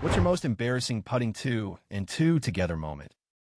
What's your most embarrassing putting two and two together moment?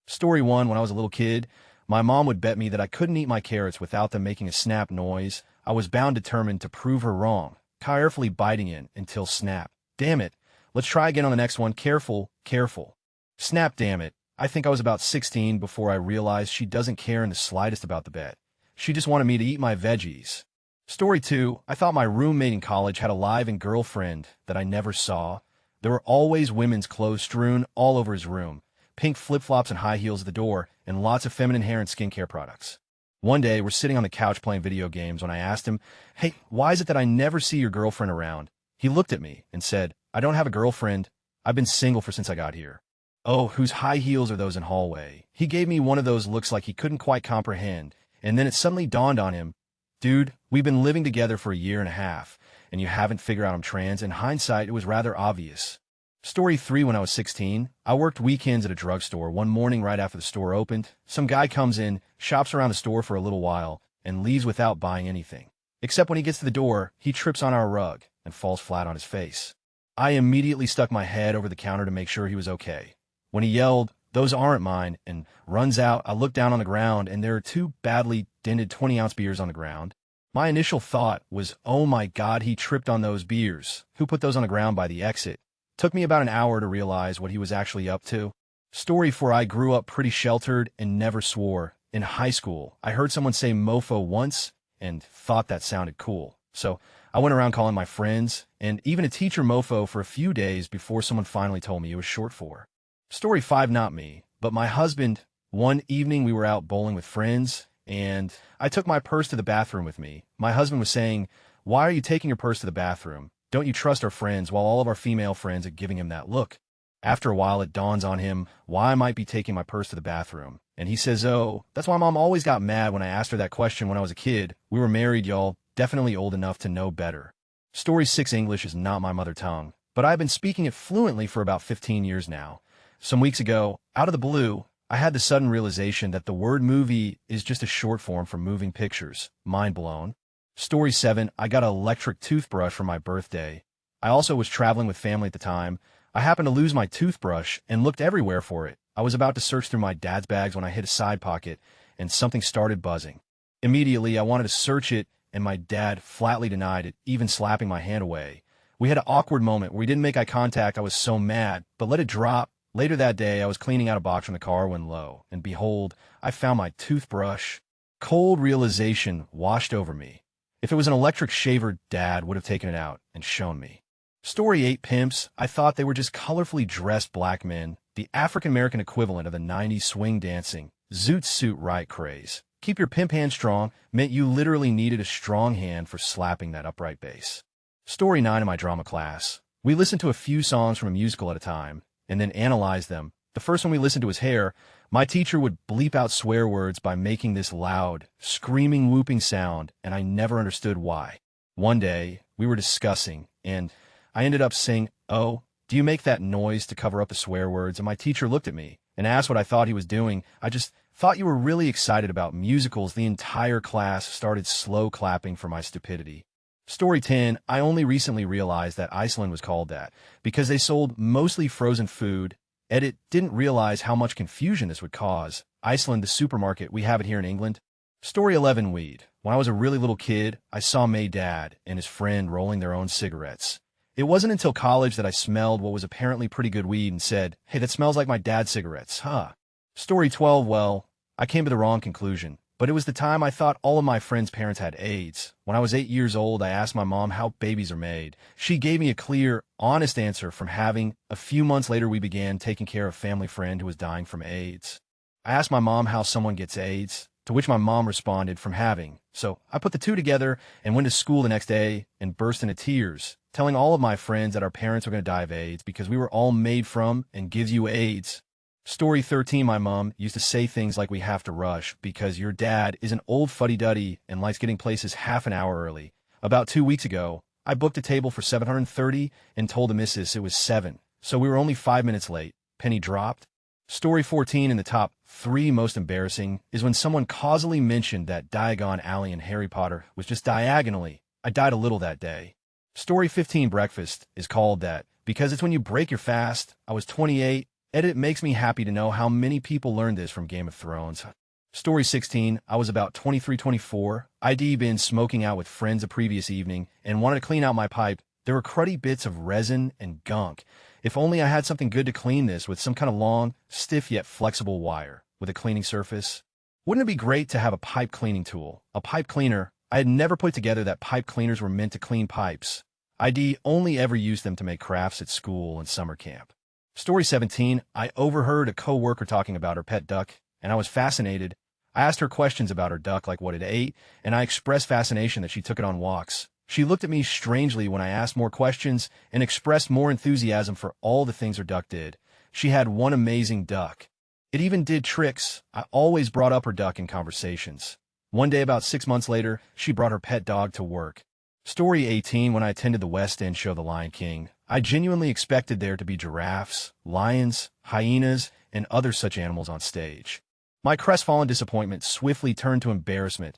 Story 1, when I was a little kid, my mom would bet me that I couldn't eat my carrots without them making a snap noise. I was bound determined to prove her wrong, carefully biting in until snap. Damn it. Let's try again on the next one. Careful, careful. Snap, damn it. I think I was about 16 before I realized she doesn't care in the slightest about the bet. She just wanted me to eat my veggies. Story 2, I thought my roommate in college had a live-in girlfriend that I never saw. There were always women's clothes strewn all over his room, pink flip-flops and high heels at the door, and lots of feminine hair and skincare products. One day, we're sitting on the couch playing video games when I asked him, "Hey, why is it that I never see your girlfriend around?" He looked at me and said, "I don't have a girlfriend. I've been single since I got here." "Oh, whose high heels are those in hallway?" He gave me one of those looks like he couldn't quite comprehend, and then it suddenly dawned on him, "Dude, we've been living together for a year and a half, and you haven't figured out I'm trans." In hindsight, it was rather obvious. Story 3, when I was 16, I worked weekends at a drugstore. One morning right after the store opened, some guy comes in, shops around the store for a little while, and leaves without buying anything. Except when he gets to the door, he trips on our rug and falls flat on his face. I immediately stuck my head over the counter to make sure he was okay. When he yelled, "Those aren't mine," and runs out, I look down on the ground, and there are two badly dented 20-ounce beers on the ground. My initial thought was, oh my God, he tripped on those beers. Who put those on the ground by the exit? Took me about an hour to realize what he was actually up to. Story 4, I grew up pretty sheltered and never swore. In high school, I heard someone say mofo once and thought that sounded cool. So I went around calling my friends and even a teacher mofo for a few days before someone finally told me it was short for. Story 5, not me, but my husband. One evening we were out bowling with friends, and I took my purse to the bathroom with me. My husband was saying, "Why are you taking your purse to the bathroom? Don't you trust our friends?" while all of our female friends are giving him that look. After a while, it dawns on him why I might be taking my purse to the bathroom. And he says, "Oh, that's why Mom always got mad when I asked her that question when I was a kid. We were married, y'all, definitely old enough to know better." Story 6, English is not my mother tongue, but I've been speaking it fluently for about 15 years now. Some weeks ago, out of the blue, I had the sudden realization that the word movie is just a short form for moving pictures. Mind blown. Story 7, I got an electric toothbrush for my birthday. I also was traveling with family at the time. I happened to lose my toothbrush and looked everywhere for it. I was about to search through my dad's bags when I hit a side pocket and something started buzzing. Immediately, I wanted to search it, and my dad flatly denied it, even slapping my hand away. We had an awkward moment where we didn't make eye contact. I was so mad, but let it drop. Later that day, I was cleaning out a box from the car when low, and behold, I found my toothbrush. Cold realization washed over me. If it was an electric shaver, Dad would have taken it out and shown me. Story 8, pimps. I thought they were just colorfully dressed black men, the African-American equivalent of the 90s swing dancing, zoot suit riot craze. Keep your pimp hand strong meant you literally needed a strong hand for slapping that upright bass. Story 9, in my drama class. We listened to a few songs from a musical at a time, and then analyzed them. The first one we listened to was Hair. My teacher would bleep out swear words by making this loud, screaming, whooping sound, and I never understood why. One day, we were discussing, and I ended up saying, "Oh, do you make that noise to cover up the swear words?" And my teacher looked at me and asked what I thought he was doing. "I just thought you were really excited about musicals." The entire class started slow clapping for my stupidity. Story 10, I only recently realized that Iceland was called that because they sold mostly frozen food. Edit, didn't realize how much confusion this would cause. Iceland, the supermarket, we have it here in England. Story 11, weed. When I was a really little kid, I saw my dad and his friend rolling their own cigarettes. It wasn't until college that I smelled what was apparently pretty good weed and said, "Hey, that smells like my dad's cigarettes, huh?" Story 12, well, I came to the wrong conclusion. But it was the time I thought all of my friends' parents had AIDS. When I was 8 years old, I asked my mom how babies are made. She gave me a clear, honest answer from having. A few months later, we began taking care of a family friend who was dying from AIDS. I asked my mom how someone gets AIDS, to which my mom responded, "From having." So I put the two together and went to school the next day and burst into tears, telling all of my friends that our parents were going to die of AIDS because we were all made from and gives you AIDS. Story 13, my mom used to say things like, "We have to rush because your dad is an old fuddy-duddy and likes getting places half an hour early." About 2 weeks ago, I booked a table for 730 and told the missus it was 7, so we were only 5 minutes late. Penny dropped. Story 14, in the top 3 most embarrassing, is when someone causally mentioned that Diagon Alley in Harry Potter was just diagonally. I died a little that day. Story 15, breakfast, is called that because it's when you break your fast. I was 28. It makes me happy to know how many people learned this from Game of Thrones. Story 16, I was about 23, 24. I'd been smoking out with friends a previous evening and wanted to clean out my pipe. There were cruddy bits of resin and gunk. If only I had something good to clean this with, some kind of long, stiff yet flexible wire with a cleaning surface. Wouldn't it be great to have a pipe cleaning tool? A pipe cleaner. I had never put together that pipe cleaners were meant to clean pipes. I'd only ever used them to make crafts at school and summer camp. Story 17, I overheard a co-worker talking about her pet duck, and I was fascinated. I asked her questions about her duck, like what it ate, and I expressed fascination that she took it on walks. She looked at me strangely when I asked more questions and expressed more enthusiasm for all the things her duck did. She had one amazing duck. It even did tricks. I always brought up her duck in conversations. One day, about 6 months later, she brought her pet dog to work. Story 18, when I attended the West End show The Lion King, I genuinely expected there to be giraffes, lions, hyenas, and other such animals on stage. My crestfallen disappointment swiftly turned to embarrassment,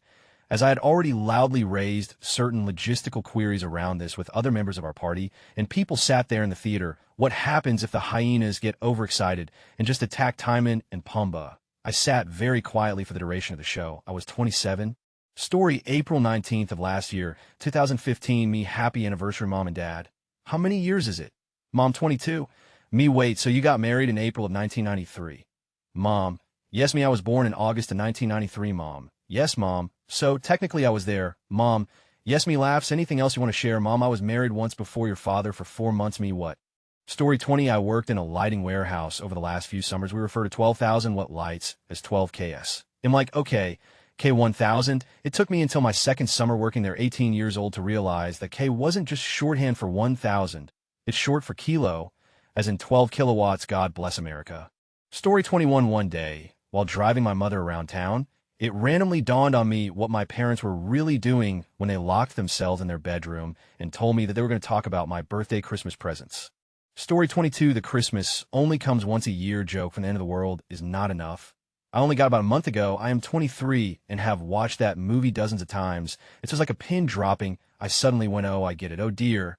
as I had already loudly raised certain logistical queries around this with other members of our party, and people sat there in the theater. What happens if the hyenas get overexcited and just attack Timon and Pumbaa? I sat very quietly for the duration of the show. I was 27. Story April 19th of last year, 2015, me happy anniversary, Mom and Dad. How many years is it? Mom, 22. Me, wait, so you got married in April of 1993. Mom, yes, me, I was born in August of 1993, Mom. Yes, Mom. So, technically I was there. Mom, yes, me, laughs. Anything else you want to share? Mom, I was married once before your father for 4 months. Me, what? Story 20, I worked in a lighting warehouse over the last few summers. We refer to 12,000 watt lights as 12 KS. I'm like, okay, K1000. It took me until my second summer working there, 18 years old, to realize that K wasn't just shorthand for 1,000. It's short for kilo, as in 12 kilowatts. God bless America. Story 21, one day, while driving my mother around town, it randomly dawned on me what my parents were really doing when they locked themselves in their bedroom and told me that they were going to talk about my birthday Christmas presents. Story 22, the Christmas only comes once a year joke from the end of the world is not enough. I only got about a month ago. I am 23 and have watched that movie dozens of times. It's just like a pin dropping. I suddenly went, oh, I get it. Oh, dear.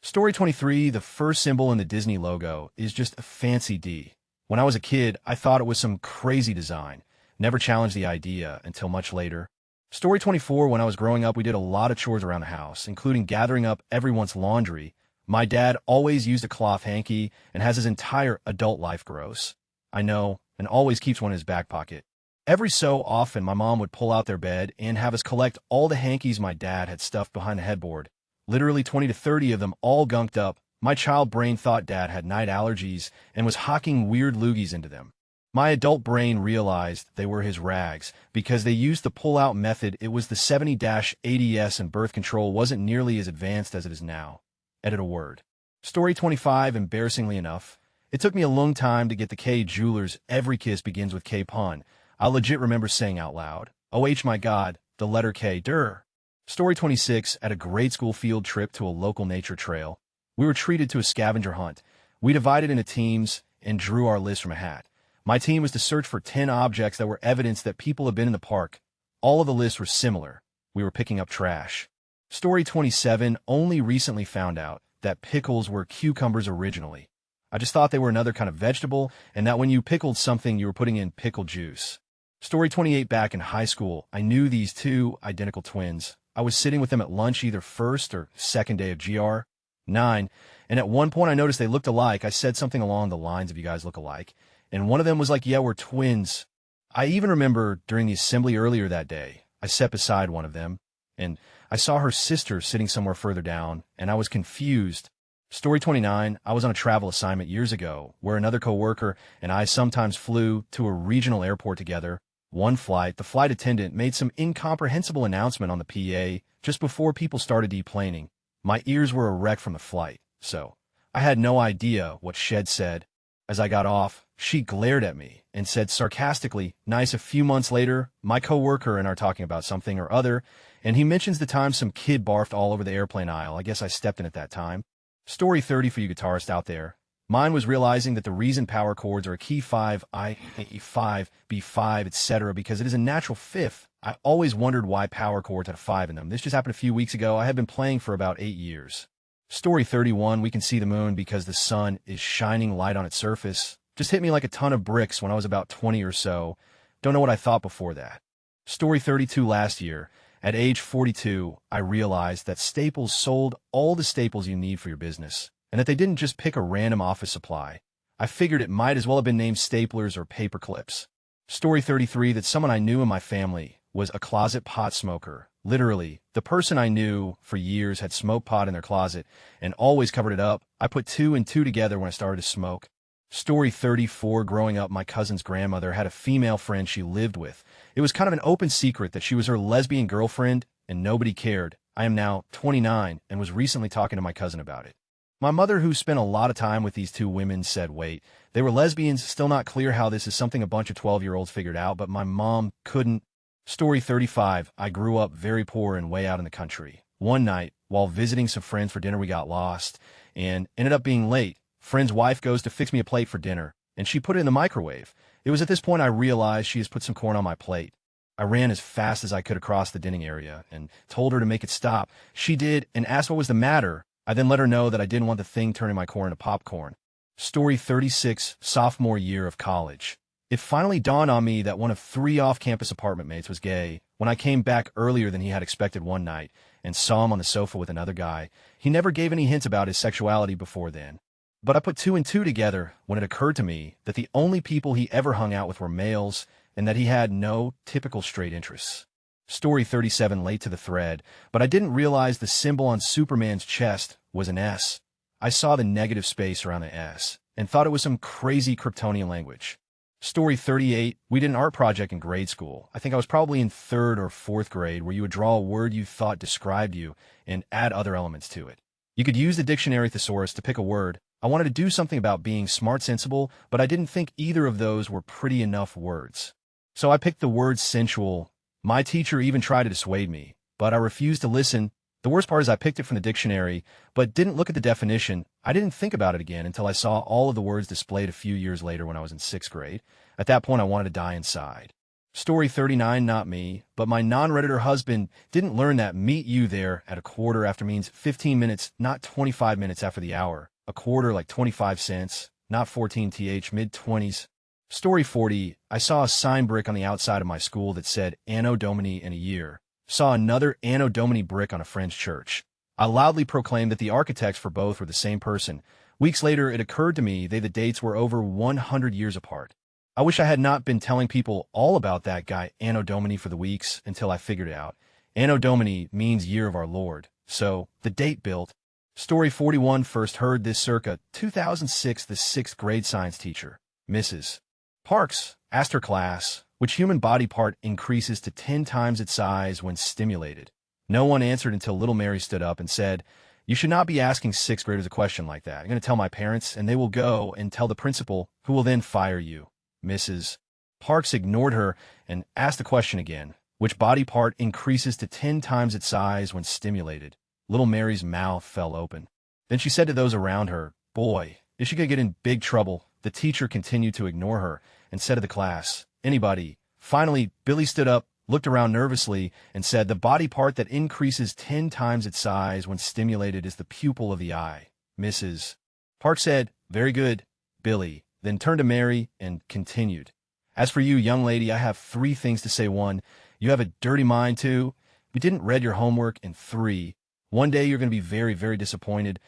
Story 23, the first symbol in the Disney logo is just a fancy D. When I was a kid, I thought it was some crazy design. Never challenged the idea until much later. Story 24, when I was growing up, we did a lot of chores around the house, including gathering up everyone's laundry. My dad always used a cloth hanky and has his entire adult life gross. I know, and always keeps one in his back pocket. Every so often, my mom would pull out their bed and have us collect all the hankies my dad had stuffed behind the headboard. Literally 20 to 30 of them, all gunked up. My child brain thought Dad had night allergies and was hocking weird loogies into them. My adult brain realized they were his rags because they used the pull-out method. It was the 70-80s, and birth control wasn't nearly as advanced as it is now. Edit a word. Story 25, embarrassingly enough, it took me a long time to get the K Jewelers. Every kiss begins with K pun. I legit remember saying out loud, oh my god, the letter K, durr. Story 26, at a grade school field trip to a local nature trail, we were treated to a scavenger hunt. We divided into teams and drew our list from a hat. My team was to search for 10 objects that were evidence that people had been in the park. All of the lists were similar. We were picking up trash. Story 27, only recently found out that pickles were cucumbers originally. I just thought they were another kind of vegetable, and that when you pickled something, you were putting in pickle juice. Story 28, back in high school, I knew these two identical twins. I was sitting with them at lunch either first or second day of GR 9, and at one point I noticed they looked alike. I said something along the lines of, you guys look alike. And one of them was like, yeah, we're twins. I even remember during the assembly earlier that day, I sat beside one of them, and I saw her sister sitting somewhere further down, and I was confused. Story 29, I was on a travel assignment years ago, where another coworker and I sometimes flew to a regional airport together. One flight, the flight attendant made some incomprehensible announcement on the PA just before people started deplaning. My ears were a wreck from the flight, so I had no idea what Shed said. As I got off, she glared at me and said sarcastically, nice. A few months later, my coworker and I are talking about something or other, and he mentions the time some kid barfed all over the airplane aisle. I guess I stepped in at that time. Story 30 for you guitarists out there. Mine was realizing that the reason power chords are a key 5, E5, B5, etc., because it is a natural fifth. I always wondered why power chords had a 5 in them. This just happened a few weeks ago. I had been playing for about 8 years. Story 31, we can see the moon because the sun is shining light on its surface. Just hit me like a ton of bricks when I was about 20 or so. Don't know what I thought before that. Story 32, last year, at age 42, I realized that Staples sold all the staples you need for your business, and that they didn't just pick a random office supply. I figured it might as well have been named staplers or paper clips. Story 33, that someone I knew in my family was a closet pot smoker. Literally, the person I knew for years had smoked pot in their closet and always covered it up. I put two and two together when I started to smoke. Story 34, growing up, my cousin's grandmother had a female friend she lived with. It was kind of an open secret that she was her lesbian girlfriend, and nobody cared. I am now 29 and was recently talking to my cousin about it. My mother, who spent a lot of time with these two women, said, wait, they were lesbians, still not clear how this is something a bunch of 12-year-olds figured out, but my mom couldn't. Story 35, I grew up very poor and way out in the country. One night, while visiting some friends for dinner, we got lost and ended up being late. Friend's wife goes to fix me a plate for dinner, and she put it in the microwave. It was at this point I realized she has put some corn on my plate. I ran as fast as I could across the dining area and told her to make it stop. She did and asked what was the matter. I then let her know that I didn't want the thing turning my corn into popcorn. Story 36, sophomore year of college. It finally dawned on me that one of 3 off-campus apartment mates was gay. When I came back earlier than he had expected one night and saw him on the sofa with another guy, he never gave any hints about his sexuality before then. But I put 2 and 2 together when it occurred to me that the only people he ever hung out with were males and that he had no typical straight interests. Story 37, late to the thread, but I didn't realize the symbol on Superman's chest was an S. I saw the negative space around the S and thought it was some crazy Kryptonian language. Story 38, we did an art project in grade school. I think I was probably in 3rd or 4th grade, where you would draw a word you thought described you and add other elements to it. You could use the dictionary thesaurus to pick a word. I wanted to do something about being smart sensible, but I didn't think either of those were pretty enough words. So I picked the word sensual. My teacher even tried to dissuade me, but I refused to listen. The worst part is I picked it from the dictionary, but didn't look at the definition. I didn't think about it again until I saw all of the words displayed a few years later when I was in 6th grade. At that point, I wanted to die inside. Story 39, not me, but my non-Redditor husband didn't learn that meet you there at a quarter after means 15 minutes, not 25 minutes after the hour. A quarter like 25 cents, not 14th, mid-20s. Story 40, I saw a sign brick on the outside of my school that said Anno Domini in a year. Saw another Anno Domini brick on a friend's church. I loudly proclaimed that the architects for both were the same person. Weeks later, it occurred to me the dates were over 100 years apart. I wish I had not been telling people all about that guy Anno Domini for the weeks until I figured it out. Anno Domini means year of our Lord, so the date built. Story 41, first heard this circa 2006, the 6th grade science teacher, Mrs. Parks, asked her class, which human body part increases to 10 times its size when stimulated. No one answered until little Mary stood up and said, you should not be asking 6th graders a question like that. I'm going to tell my parents, and they will go and tell the principal, who will then fire you. Mrs. Parks ignored her and asked the question again, which body part increases to 10 times its size when stimulated. Little Mary's mouth fell open. Then she said to those around her, boy, is she going to get in big trouble? The teacher continued to ignore her and said to the class, anybody? Finally, Billy stood up, looked around nervously, and said, the body part that increases 10 times its size when stimulated is the pupil of the eye. Mrs. Parks said, very good, Billy, then turned to Mary and continued. As for you, young lady, I have 3 things to say. 1, you have a dirty mind. 2, you didn't read your homework. And 3, one day you're going to be very, very disappointed.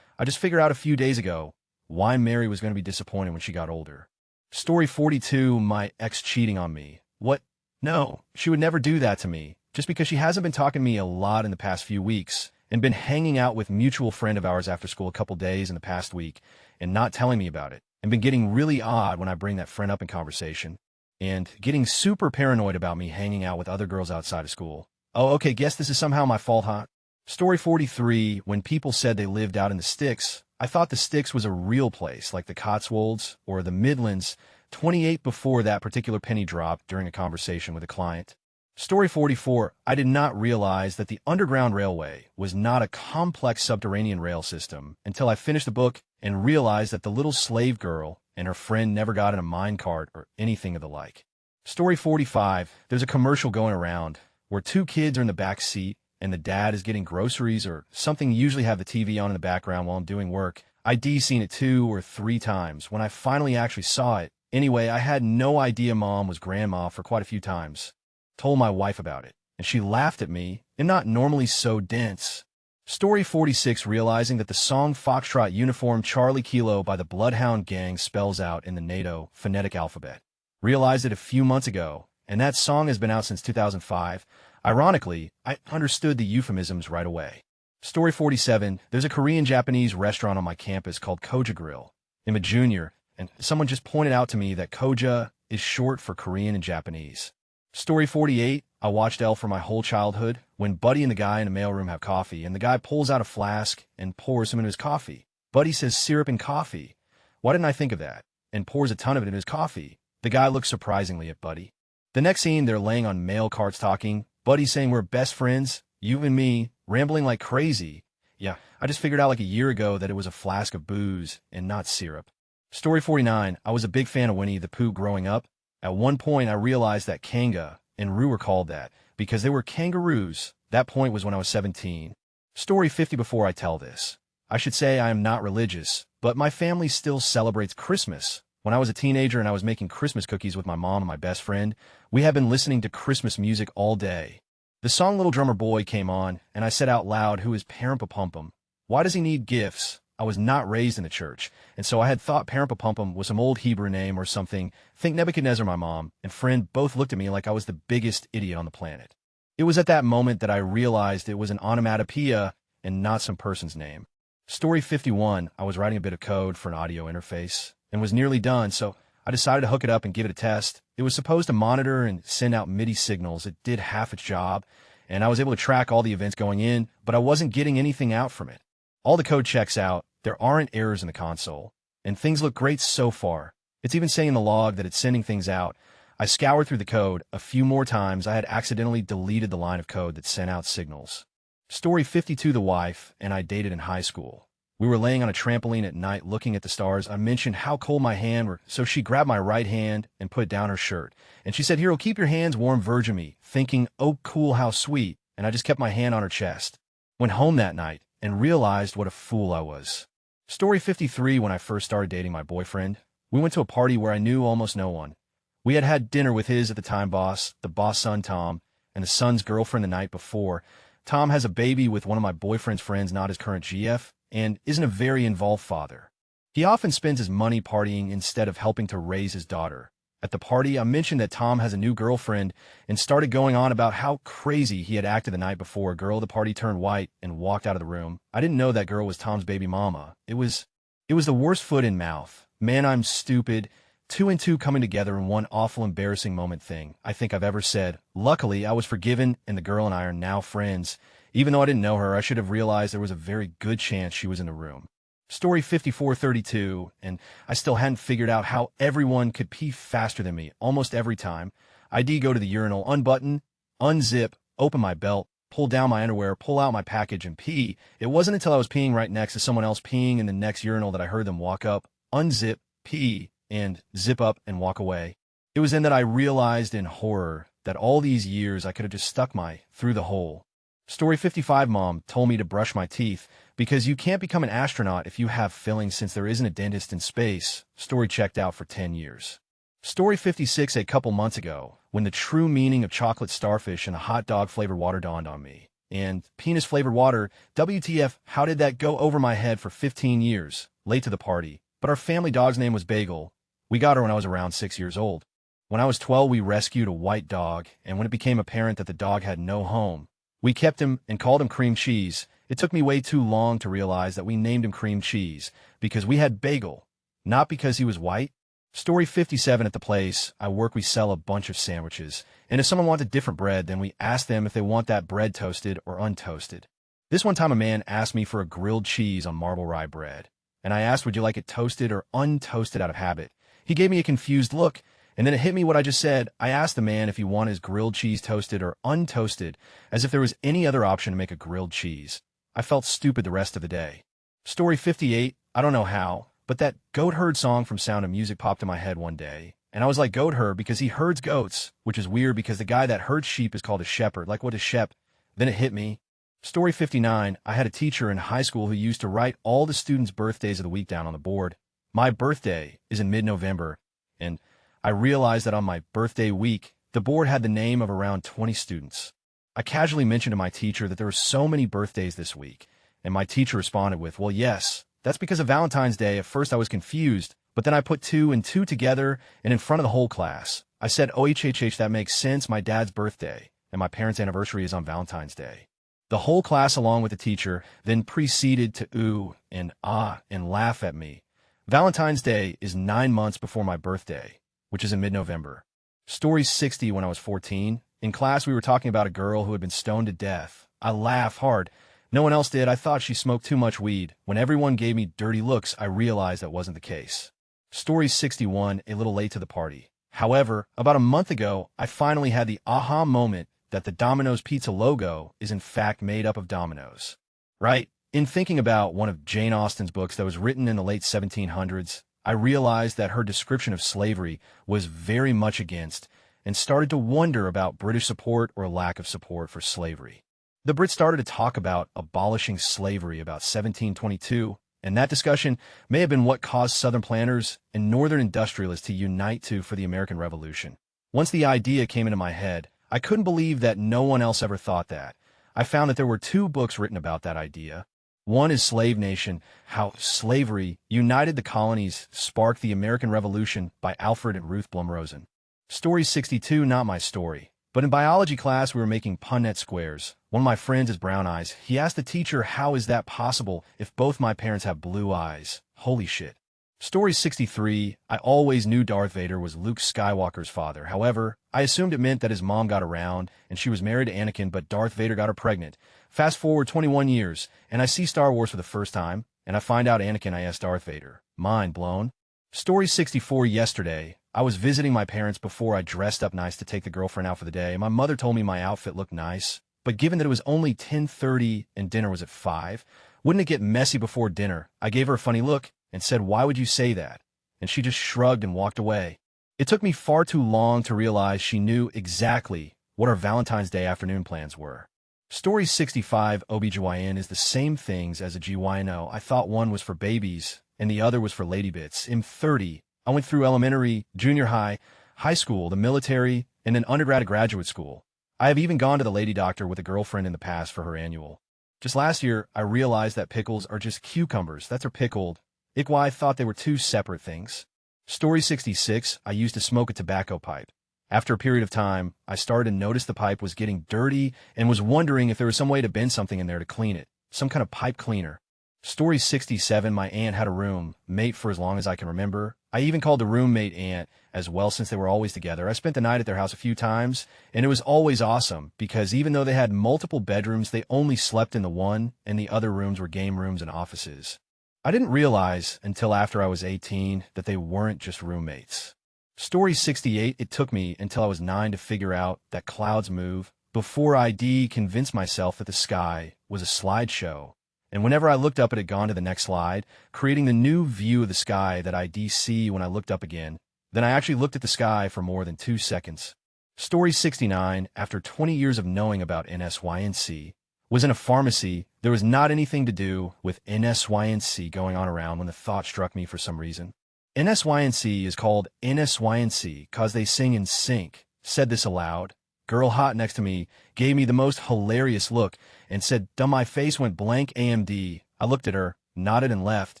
I just figured out a few days ago why Mary was going to be disappointed when she got older. Story 42, my ex cheating on me. What? No, she would never do that to me, just because she hasn't been talking to me a lot in the past few weeks and been hanging out with a mutual friend of ours after school a couple days in the past week and not telling me about it, and been getting really odd when I bring that friend up in conversation, and getting super paranoid about me hanging out with other girls outside of school. Oh, okay, guess this is somehow my fault, huh? Story 43, when people said they lived out in the sticks, I thought the sticks was a real place like the Cotswolds or the Midlands, 28 before that particular penny dropped during a conversation with a client. Story 44, I did not realize that the Underground Railway was not a complex subterranean rail system until I finished the book and realized that the little slave girl and her friend never got in a minecart or anything of the like. Story 45, there's a commercial going around where 2 kids are in the back seat and the dad is getting groceries or something. Usually have the TV on in the background while I'm doing work. I'd seen it 2 or 3 times. When I finally actually saw it, anyway, I had no idea Mom was grandma for quite a few times. Told my wife about it, and she laughed at me, and not normally so dense. Story 46, realizing that the song Foxtrot Uniform Charlie Kilo by the Bloodhound Gang spells out in the NATO phonetic alphabet. Realized it a few months ago, and that song has been out since 2005. Ironically, I understood the euphemisms right away. Story 47, there's a Korean-Japanese restaurant on my campus called Koja Grill. I'm a junior, and someone just pointed out to me that Koja is short for Korean and Japanese. Story 48, I watched Elle for my whole childhood when Buddy and the guy in the mailroom have coffee, and the guy pulls out a flask and pours some into his coffee. Buddy says syrup and coffee. Why didn't I think of that? And pours a ton of it in his coffee. The guy looks surprisingly at Buddy. The next scene, they're laying on mail carts talking. Buddy's saying we're best friends, you and me, rambling like crazy. Yeah, I just figured out like a year ago that it was a flask of booze and not syrup. Story 49, I was a big fan of Winnie the Pooh growing up. At one point, I realized that Kanga and Roo were called that because they were kangaroos. That point was when I was 17. Story 50, before I tell this, I should say I am not religious, but my family still celebrates Christmas. When I was a teenager and I was making Christmas cookies with my mom and my best friend, we had been listening to Christmas music all day. The song Little Drummer Boy came on, and I said out loud, who is Parampapumpum? Why does he need gifts? I was not raised in the church, and so I had thought Parampapumpum was some old Hebrew name or something. Think Nebuchadnezzar. My mom and friend both looked at me like I was the biggest idiot on the planet. It was at that moment that I realized it was an onomatopoeia and not some person's name. Story 51, I was writing a bit of code for an audio interface and was nearly done, so I decided to hook it up and give it a test. It was supposed to monitor and send out MIDI signals. It did half its job, and I was able to track all the events going in, but I wasn't getting anything out from it. All the code checks out. There aren't errors in the console, and things look great so far. It's even saying in the log that it's sending things out. I scoured through the code a few more times. I had accidentally deleted the line of code that sent out signals. Story 52, the wife and I dated in high school. We were laying on a trampoline at night looking at the stars. I mentioned how cold my hands were, so she grabbed my right hand and put down her shirt. And she said, "Hero, keep your hands warm, Virgin me," thinking, oh, cool, how sweet. And I just kept my hand on her chest. Went home that night and realized what a fool I was. Story 53, when I first started dating my boyfriend, we went to a party where I knew almost no one. We had had dinner with his at the time boss, the boss' son Tom, and the son's girlfriend the night before. Tom has a baby with one of my boyfriend's friends, not his current GF, and isn't a very involved father. He often spends his money partying instead of helping to raise his daughter. At the party, I mentioned that Tom has a new girlfriend and started going on about how crazy he had acted the night before. A girl at the party turned white and walked out of the room. I didn't know that girl was Tom's baby mama. It was the worst foot in mouth. Man, I'm stupid. 2 and 2 coming together in one awful embarrassing moment thing I think I've ever said. Luckily, I was forgiven and the girl and I are now friends. Even though I didn't know her, I should have realized there was a very good chance she was in the room. Story 5432, and I still hadn't figured out how everyone could pee faster than me almost every time. I'd go to the urinal, unbutton, unzip, open my belt, pull down my underwear, pull out my package, and pee. It wasn't until I was peeing right next to someone else peeing in the next urinal that I heard them walk up, unzip, pee, and zip up and walk away. It was then that I realized in horror that all these years I could have just stuck my through the hole. Story 55, Mom told me to brush my teeth because you can't become an astronaut if you have fillings since there isn't a dentist in space. Story checked out for 10 years. Story 56, a couple months ago, when the true meaning of chocolate starfish and a hot dog flavored water dawned on me. And penis flavored water, WTF, how did that go over my head for 15 years? Late to the party, but our family dog's name was Bagel. We got her when I was around 6 years old. When I was 12, we rescued a white dog, and when it became apparent that the dog had no home, we kept him and called him Cream Cheese. It took me way too long to realize that we named him Cream Cheese because we had Bagel, not because he was white. Story 57, at the place I work, we sell a bunch of sandwiches, and if someone wanted different bread, then we ask them if they want that bread toasted or untoasted. This one time a man asked me for a grilled cheese on marble rye bread, and I asked, would you like it toasted or untoasted out of habit? He gave me a confused look, and then it hit me what I just said. I asked the man if he wanted his grilled cheese toasted or untoasted, as if there was any other option to make a grilled cheese. I felt stupid the rest of the day. Story 58, I don't know how, but that Goat Herd song from Sound of Music popped in my head one day, and I was like, Goat Herd, because he herds goats, which is weird because the guy that herds sheep is called a shepherd. Like, what is shep? Then it hit me. Story 59, I had a teacher in high school who used to write all the students' birthdays of the week down on the board. My birthday is in mid-November, and I realized that on my birthday week, the board had the name of around 20 students. I casually mentioned to my teacher that there were so many birthdays this week, and my teacher responded with, well, yes, that's because of Valentine's Day. At first I was confused, but then I put two and two together and in front of the whole class. I said, that makes sense. My dad's birthday and my parents' anniversary is on Valentine's Day. The whole class, along with the teacher, then proceeded to ooh and ah and laugh at me. Valentine's Day is 9 months before my birthday, which is in mid-November. Story 60, when I was 14. In class, we were talking about a girl who had been stoned to death. I laughed hard. No one else did. I thought she smoked too much weed. When everyone gave me dirty looks, I realized that wasn't the case. Story 61, a little late to the party. However, about a month ago, I finally had the aha moment that the Domino's Pizza logo is in fact made up of dominoes. Right? In thinking about one of Jane Austen's books that was written in the late 1700s, I realized that her description of slavery was very much against, and started to wonder about British support or lack of support for slavery. The Brits started to talk about abolishing slavery about 1722, and that discussion may have been what caused Southern planters and Northern industrialists to unite for the American Revolution. Once the idea came into my head, I couldn't believe that no one else ever thought that. I found that there were 2 books written about that idea. One is Slave Nation, How Slavery United the Colonies Sparked the American Revolution by Alfred and Ruth Blumrosen. Story 62, not my story. But in biology class, we were making Punnett squares. One of my friends has brown eyes. He asked the teacher, how is that possible if both my parents have blue eyes? Holy shit. Story 63, I always knew Darth Vader was Luke Skywalker's father. However, I assumed it meant that his mom got around and she was married to Anakin, but Darth Vader got her pregnant. Fast forward 21 years, and I see Star Wars for the first time, and I find out Anakin I asked Darth Vader. Mind blown. Story 64, yesterday, I was visiting my parents before I dressed up nice to take the girlfriend out for the day. My mother told me my outfit looked nice, but given that it was only 10:30 and dinner was at 5, wouldn't it get messy before dinner? I gave her a funny look and said, why would you say that? And she just shrugged and walked away. It took me far too long to realize she knew exactly what our Valentine's Day afternoon plans were. Story 65, OBGYN is the same things as a GYNO. I thought one was for babies and the other was for lady bits. I'm 30. I went through elementary, junior high, high school, the military, and then undergrad and graduate school. I have even gone to the lady doctor with a girlfriend in the past for her annual. Just last year, I realized that pickles are just cucumbers. That's are pickled. I thought they were 2 separate things. Story 66, I used to smoke a tobacco pipe. After a period of time, I started to notice the pipe was getting dirty and was wondering if there was some way to bend something in there to clean it. Some kind of pipe cleaner. Story 67, my aunt had a roommate for as long as I can remember. I even called the roommate aunt as well since they were always together. I spent the night at their house a few times, and it was always awesome because even though they had multiple bedrooms, they only slept in the one, and the other rooms were game rooms and offices. I didn't realize until after I was 18 that they weren't just roommates. Story 68, it took me until I was 9 to figure out that clouds move before I'd convinced myself that the sky was a slideshow. And whenever I looked up, it had gone to the next slide, creating the new view of the sky that I'd see when I looked up again. Then I actually looked at the sky for more than 2 seconds. Story 69, after 20 years of knowing about NSYNC, was in a pharmacy. There was not anything to do with NSYNC going on around when the thought struck me for some reason. NSYNC is called NSYNC cause they sing in sync. Said this aloud. Girl hot next to me gave me the most hilarious look and said, "Dumb." My face went blank AMD. I looked at her, nodded and left.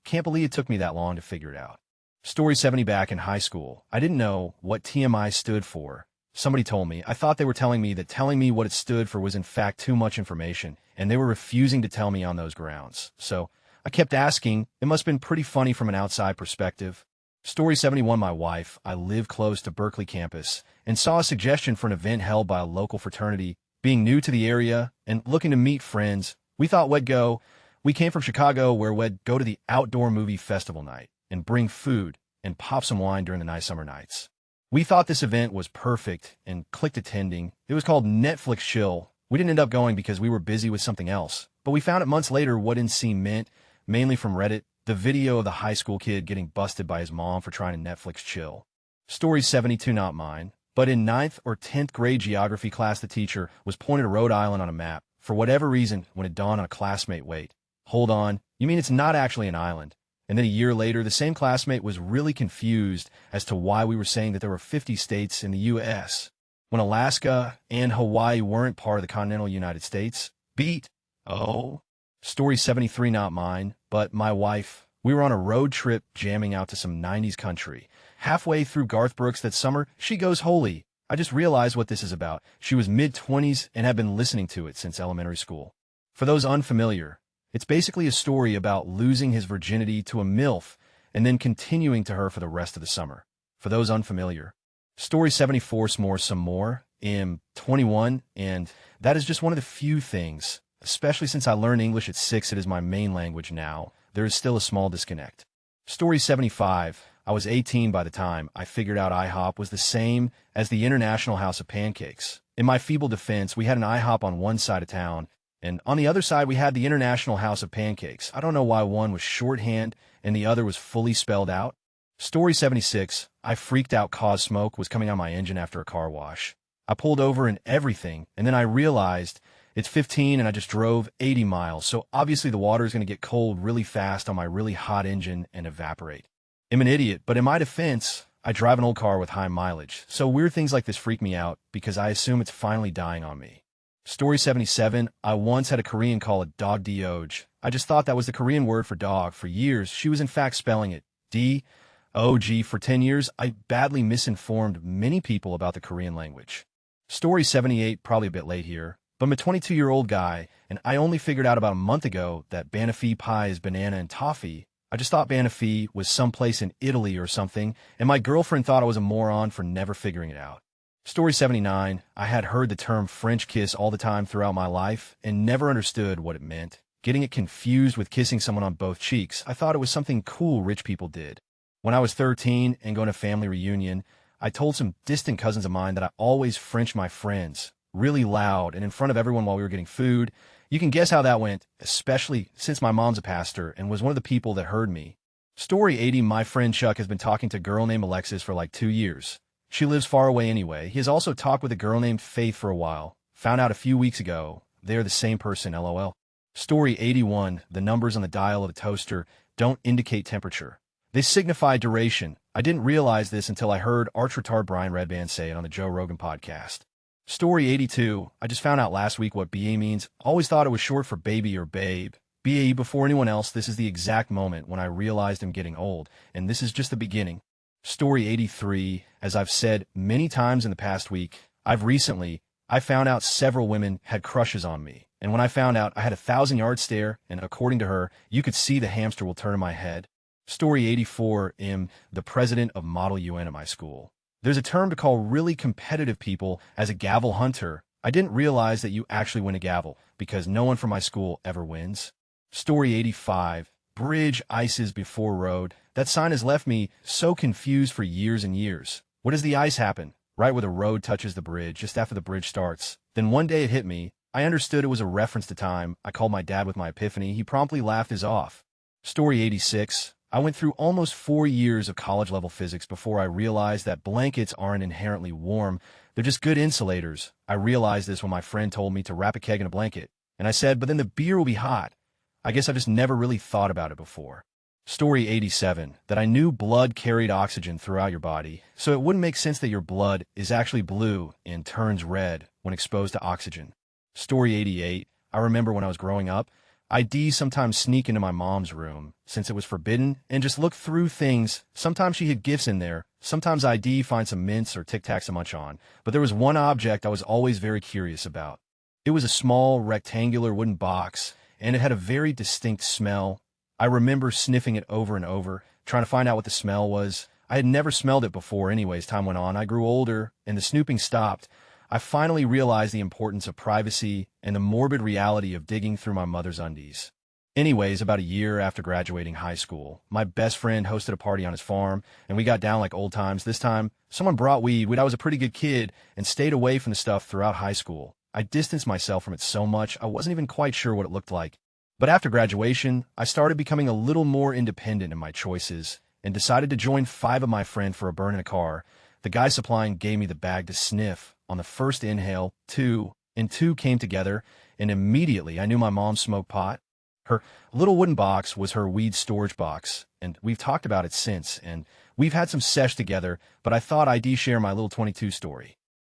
Can't believe it took me that long to figure it out. Story 70, back in high school. I didn't know what TMI stood for. Somebody told me. I thought they were telling me that telling me what it stood for was in fact too much information, and they were refusing to tell me on those grounds. So I kept asking. It must have been pretty funny from an outside perspective. Story 71, my wife. I live close to Berkeley campus and saw a suggestion for an event held by a local fraternity. Being new to the area and looking to meet friends, we thought we'd go. We came from Chicago where we'd go to the outdoor movie festival night and bring food and pop some wine during the nice summer nights. We thought this event was perfect and clicked attending. It was called Netflix Chill. We didn't end up going because we were busy with something else, but we found out months later what NC meant, mainly from Reddit, the video of the high school kid getting busted by his mom for trying to Netflix chill. Story 72, not mine, but in 9th or 10th grade geography class, the teacher was pointing to Rhode Island on a map. for whatever reason, when it dawned on a classmate, wait, hold on, you mean it's not actually an island? And then a year later, the same classmate was really confused as to why we were saying that there were 50 states in the U.S. when Alaska and Hawaii weren't part of the continental United States. Beat. Oh. Story 73, not mine, but my wife. We were on a road trip jamming out to some 90s country. Halfway through Garth Brooks that summer, she goes, holy. I just realized what this is about. She was mid-20s and had been listening to it since elementary school. For those unfamiliar, it's basically a story about losing his virginity to a MILF and then continuing to her for the rest of the summer. For those unfamiliar. Story 74, some more. I'm 21, and that is just one of the few things, especially since I learned English at 6, it is my main language now. There is still a small disconnect. Story 75. I was 18 by the time I figured out IHOP was the same as the International House of Pancakes. In my feeble defense, we had an IHOP on one side of town, and on the other side we had the International House of Pancakes. I don't know why one was shorthand and the other was fully spelled out. Story 76. I freaked out cause smoke was coming out of my engine after a car wash. I pulled over and everything, and then I realized it's 15 and I just drove 80 miles, so obviously the water is going to get cold really fast on my really hot engine and evaporate. I'm an idiot, but in my defense, I drive an old car with high mileage, so weird things like this freak me out because I assume it's finally dying on me. Story 77. I once had a Korean call it dog dioj. I just thought that was the Korean word for dog. For years, she was in fact spelling it D-O-G. For 10 years, I badly misinformed many people about the Korean language. Story 78, probably a bit late here, but I'm a 22-year-old guy, and I only figured out about a month ago that banoffee pie is banana and toffee. I just thought banoffee was someplace in Italy or something, and my girlfriend thought I was a moron for never figuring it out. Story 79. I had heard the term French kiss all the time throughout my life and never understood what it meant. Getting it confused with kissing someone on both cheeks, I thought it was something cool rich people did. When I was 13 and going to a family reunion, I told some distant cousins of mine that I always French my friends, really loud and in front of everyone while we were getting food. You can guess how that went, especially since my mom's a pastor and was one of the people that heard me. Story 80. My friend Chuck has been talking to a girl named Alexis for like 2 years. She lives far away anyway. He has also talked with a girl named Faith for a while. Found out a few weeks ago they're the same person, LOL. Story 81. The numbers on the dial of a toaster don't indicate temperature. They signify duration. I didn't realize this until I heard arch-retard Brian Redband say it on the Joe Rogan podcast. Story 82. I just found out last week what BA means. Always thought it was short for baby or babe. BA before anyone else, this is the exact moment when I realized I'm getting old, and this is just the beginning. Story 83. As I've said many times in the past week, I found out several women had crushes on me. And when I found out, I had a 1,000-yard stare, and according to her, you could see the hamster will turn in my head. Story 84. I'm the president of Model UN at my school. There's a term to call really competitive people as a gavel hunter. I didn't realize that you actually win a gavel, because no one from my school ever wins. Story 85. Bridge ices before road. That sign has left me so confused for years and years. What does the ice happen? Right where the road touches the bridge, just after the bridge starts. Then one day it hit me. I understood it was a reference to time. I called my dad with my epiphany. He promptly laughed his off. Story 86. I went through almost 4 years of college-level physics before I realized that blankets aren't inherently warm. They're just good insulators. I realized this when my friend told me to wrap a keg in a blanket. And I said, but then the beer will be hot. I guess I just never really thought about it before. Story 87. That I knew blood carried oxygen throughout your body, so it wouldn't make sense that your blood is actually blue and turns red when exposed to oxygen. Story 88. I remember when I was growing up, I'd sometimes sneak into my mom's room, since it was forbidden, and just look through things. Sometimes she hid gifts in there. Sometimes I'd find some mints or Tic Tacs to munch on. But there was one object I was always very curious about. It was a small, rectangular wooden box, and it had a very distinct smell. I remember sniffing it over and over, trying to find out what the smell was. I had never smelled it before anyways. Time went on. I grew older, and the snooping stopped. I finally realized the importance of privacy and the morbid reality of digging through my mother's undies. Anyways, about a year after graduating high school, my best friend hosted a party on his farm, and we got down like old times. This time, someone brought weed. I was a pretty good kid and stayed away from the stuff throughout high school. I distanced myself from it so much, I wasn't even quite sure what it looked like. But after graduation, I started becoming a little more independent in my choices and decided to join 5 of my friends for a burn in a car. The guy supplying gave me the bag to sniff. On the first inhale, 2 and 2 came together, and immediately I knew my mom smoked pot. Her little wooden box was her weed storage box, and we've talked about it since, and we've had some sesh together, but I thought I'd share my little 22 story.